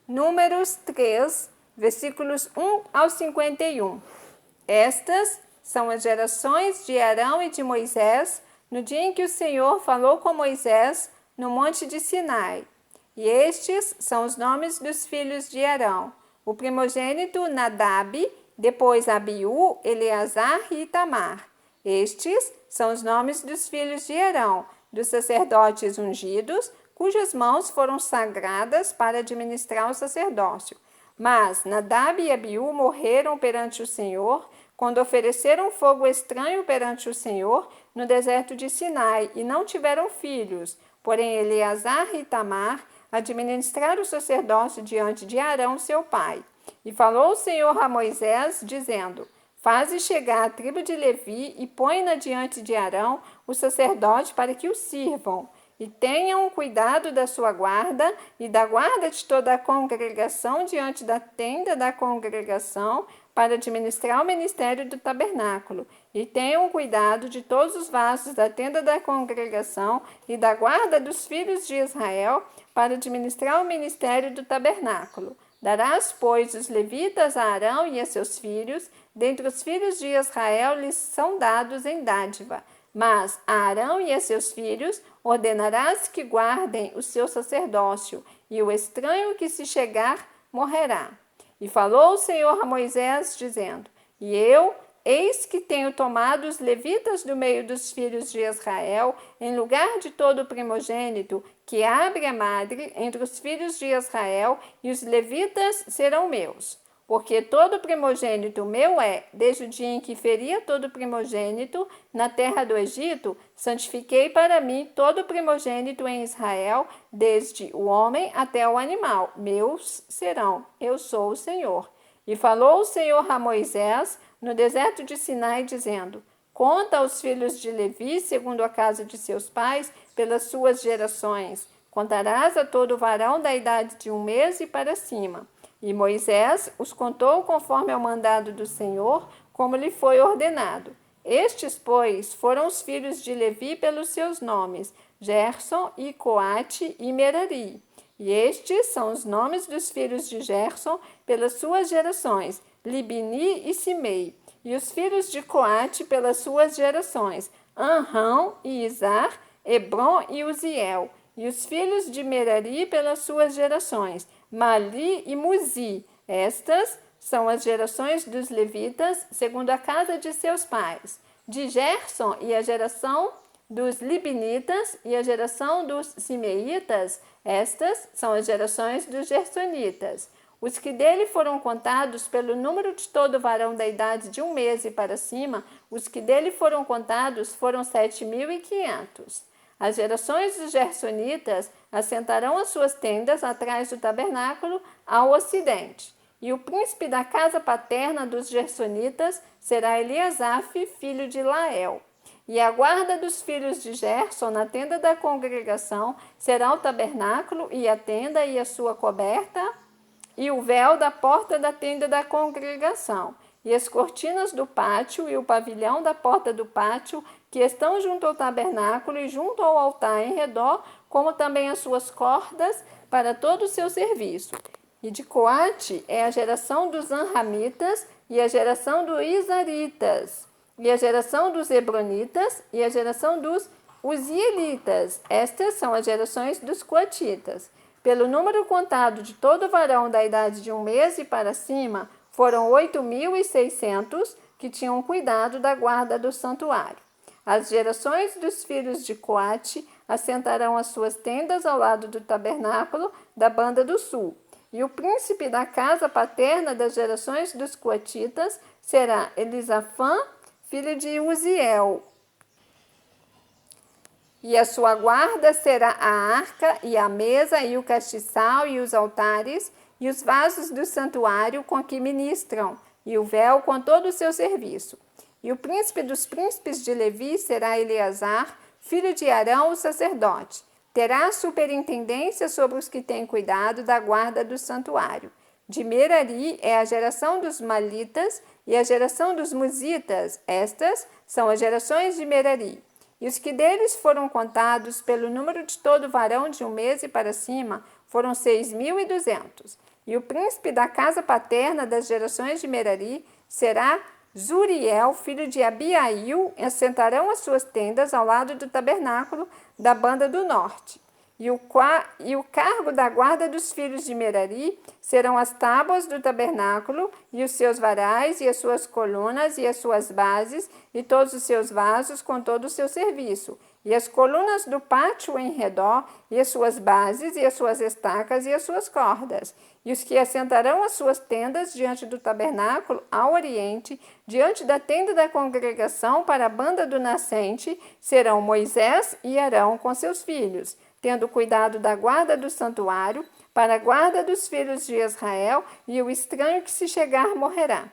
Números 3, versículos 1 ao 51. Estas são as gerações de Arão e de Moisés, no dia em que o Senhor falou com Moisés no monte de Sinai. E estes são os nomes dos filhos de Arão: o primogênito Nadab, depois Abiú, Eleazar e Itamar. Estes são os nomes dos filhos de Arão, dos sacerdotes ungidos, cujas mãos foram sagradas para administrar o sacerdócio. Mas Nadab e Abiú morreram perante o Senhor, quando ofereceram fogo estranho perante o Senhor no deserto de Sinai, e não tiveram filhos. Porém Eleazar e Itamar administraram o sacerdócio diante de Arão, seu pai. E falou o Senhor a Moisés, dizendo: Faze chegar a tribo de Levi e põe-na diante de Arão, o sacerdote, para que o sirvam. E tenham cuidado da sua guarda e da guarda de toda a congregação diante da tenda da congregação, para administrar o ministério do tabernáculo. E tenham cuidado de todos os vasos da tenda da congregação e da guarda dos filhos de Israel, para administrar o ministério do tabernáculo. Darás, pois, os levitas a Arão e a seus filhos, dentre os filhos de Israel lhes são dados em dádiva. Mas a Arão e a seus filhos ordenarás que guardem o seu sacerdócio, e o estranho que se chegar morrerá. E falou o Senhor a Moisés, dizendo: eis que tenho tomado os levitas do meio dos filhos de Israel, em lugar de todo o primogênito que abre a madre entre os filhos de Israel, e os levitas serão meus. Porque todo primogênito meu é, desde o dia em que feria todo primogênito na terra do Egito, santifiquei para mim todo primogênito em Israel, desde o homem até o animal. Meus serão, eu sou o Senhor. E falou o Senhor a Moisés no deserto de Sinai, dizendo: Conta os filhos de Levi, segundo a casa de seus pais, pelas suas gerações. Contarás a todo varão da idade de 1 mês e para cima. E Moisés os contou conforme ao mandado do Senhor, como lhe foi ordenado. Estes, pois, foram os filhos de Levi pelos seus nomes: Gerson, e Coate e Merari. E estes são os nomes dos filhos de Gerson pelas suas gerações: Libni e Simei. E os filhos de Coate pelas suas gerações: Anrão e Izar, Hebron e Uziel. E os filhos de Merari pelas suas gerações: Mali e Muzi. Estas são as gerações dos levitas, segundo a casa de seus pais. De Gerson e a geração dos libnitas e a geração dos simeitas, estas são as gerações dos gersonitas. Os que dele foram contados pelo número de todo varão da idade de 1 mês e para cima, os que dele foram contados foram 7.500. As gerações dos gersonitas assentarão as suas tendas atrás do tabernáculo ao ocidente. E o príncipe da casa paterna dos gersonitas será Eliasaf, filho de Lael. E a guarda dos filhos de Gerson na tenda da congregação será o tabernáculo e a tenda e a sua coberta e o véu da porta da tenda da congregação, e as cortinas do pátio e o pavilhão da porta do pátio, que estão junto ao tabernáculo e junto ao altar em redor, como também as suas cordas para todo o seu serviço. E de Coate é a geração dos Anramitas, e a geração dos Izaritas, e a geração dos Hebronitas, e a geração dos Uzielitas. Estas são as gerações dos Coatitas. Pelo número contado de todo varão da idade de 1 mês e para cima, foram 8.600 que tinham cuidado da guarda do santuário. As gerações dos filhos de Coate assentarão as suas tendas ao lado do tabernáculo da banda do sul. E o príncipe da casa paterna das gerações dos coatitas será Elisafã, filho de Uziel. E a sua guarda será a arca, e a mesa, e o castiçal, e os altares, e os vasos do santuário com que ministram, e o véu com todo o seu serviço. E o príncipe dos príncipes de Levi será Eleazar, filho de Arão, o sacerdote. Terá superintendência sobre os que têm cuidado da guarda do santuário. De Merari é a geração dos Malitas e a geração dos Muzitas. Estas são as gerações de Merari. E os que deles foram contados pelo número de todo varão de 1 mês e para cima foram 6.200. E o príncipe da casa paterna das gerações de Merari será Zuriel, filho de Abiail. Assentarão as suas tendas ao lado do tabernáculo da banda do norte. E o cargo da guarda dos filhos de Merari serão as tábuas do tabernáculo, e os seus varais, e as suas colunas, e as suas bases, e todos os seus vasos com todo o seu serviço, e as colunas do pátio em redor, e as suas bases, e as suas estacas, e as suas cordas. E os que assentarão as suas tendas diante do tabernáculo ao oriente, diante da tenda da congregação para a banda do nascente, serão Moisés e Arão com seus filhos, tendo cuidado da guarda do santuário, para a guarda dos filhos de Israel, e o estranho que se chegar morrerá.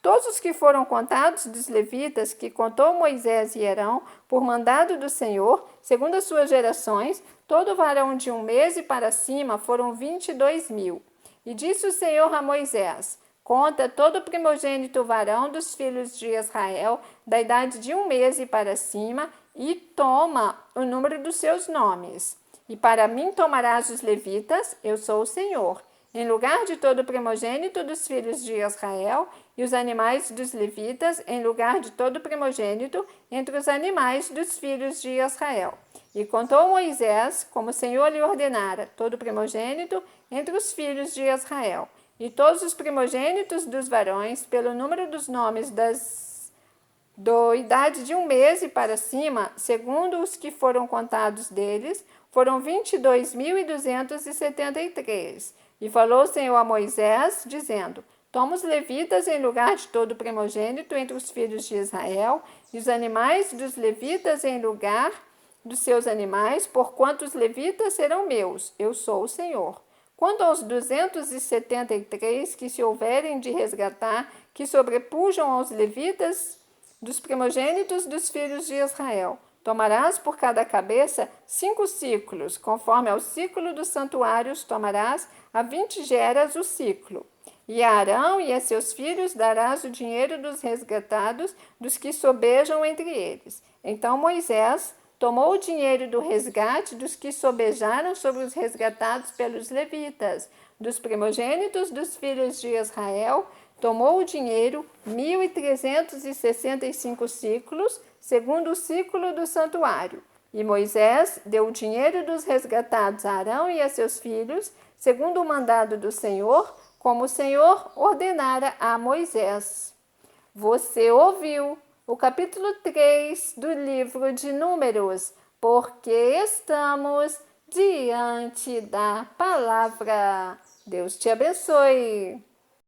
Todos os que foram contados dos levitas, que contou Moisés e Arão, por mandado do Senhor, segundo as suas gerações, todo varão de 1 mês e para cima, foram 22.000. E disse o Senhor a Moisés: conta todo o primogênito varão dos filhos de Israel, da idade de 1 mês e para cima, e toma o número dos seus nomes. E para mim tomarás os levitas, eu sou o Senhor, em lugar de todo o primogênito dos filhos de Israel, e os animais dos levitas, em lugar de todo o primogênito entre os animais dos filhos de Israel. E contou Moisés, como o Senhor lhe ordenara, todo o primogênito entre os filhos de Israel, e todos os primogênitos dos varões, pelo número dos nomes da idade de 1 mês e para cima, segundo os que foram contados deles, foram 22.273. E falou o Senhor a Moisés, dizendo: toma os levitas em lugar de todo o primogênito entre os filhos de Israel, e os animais dos levitas em lugar dos seus animais, porquanto os levitas serão meus, eu sou o Senhor. Quanto aos 273 que se houverem de resgatar, que sobrepujam aos levitas dos primogênitos dos filhos de Israel, tomarás por cada cabeça 5 ciclos, conforme ao ciclo dos santuários tomarás a 20 geras o ciclo. E a Arão e a seus filhos darás o dinheiro dos resgatados, dos que sobejam entre eles. Então Moisés tomou o dinheiro do resgate dos que sobejaram sobre os resgatados pelos levitas, dos primogênitos dos filhos de Israel, tomou o dinheiro 1.365 ciclos, segundo o ciclo do santuário. E Moisés deu o dinheiro dos resgatados a Arão e a seus filhos, segundo o mandado do Senhor, como o Senhor ordenara a Moisés. Você ouviu o capítulo 3 do livro de Números, porque estamos diante da palavra. Deus te abençoe.